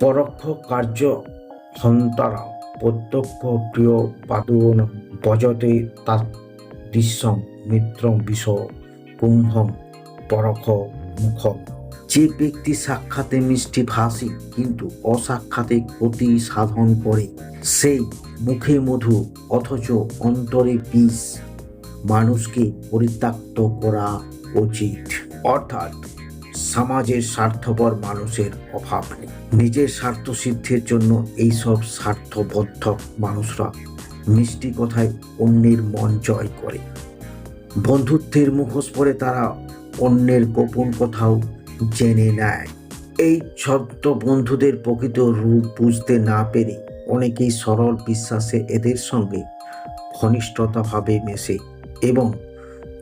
পরোক্ষ কার্য হন্তারা প্রত্যক্ষ প্রিয় পাদুন ভজতে তাদৃশং মিত্রং বিষ কুম্ভং পরোক্ষ মুখ। যে ব্যক্তি সাক্ষাতে মিষ্টি ভাষী কিন্তু অসাক্ষাতে ক্ষতি সাধন করে, সেই মুখে মধু অথচ অন্তরে বিষ। মানুষকে পরিত্যক্ত করা উচিত। অর্থাৎ সমাজের স্বার্থপর মানুষের অভাব নেই। নিজের স্বার্থ সিদ্ধির জন্য এইসব স্বার্থবদ্ধ মানুষরা মিষ্টি কথায় অন্যের মন জয় করে। বন্ধুত্বের মুখোশ পরে তারা অন্যের গোপন কথাও জেনে নেয়। এই ছদ্ম বন্ধুদের প্রকৃত রূপ বুঝতে না পেরে অনেকেই সরল বিশ্বাসে এদের সঙ্গে ঘনিষ্ঠতাভাবে মেশে এবং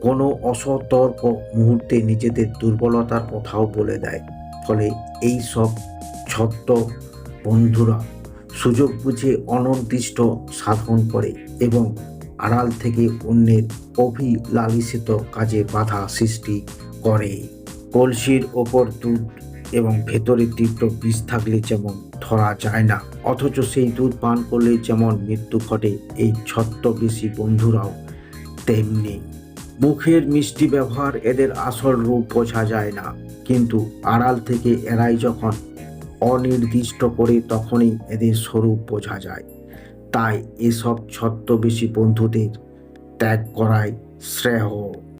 কোনো অসতর্ক মুহূর্তে নিজেদের দুর্বলতার কথাও বলে দেয়। ফলে এই সব ছদ্ম বন্ধুরা সুযোগ বুঝে অনির্দিষ্ট সাধন করে এবং আড়াল থেকে অন্যের অভিলালিত কাজে বাধা সৃষ্টি করে। কলসির ওপর দুধ এবং ভেতরে তীব্র বিষ থাকলে যেমন ধরা যায় না, অথচ সেই দুধ পান করলে যেমন মৃত্যু ঘটে, এই ছদ্মবেশী বন্ধুরাও তেমনি। মুখের মিষ্টি ব্যবহার এদের আসল রূপ বোঝা যায় না, কিন্তু আড়াল থেকে এরাই যখন অনির্দিষ্ট করে তখনই এদের স্বরূপ বোঝা যায়। তাই এসব ছদ্মবেশী বন্ধুদের ত্যাগ করাই শ্রেয়।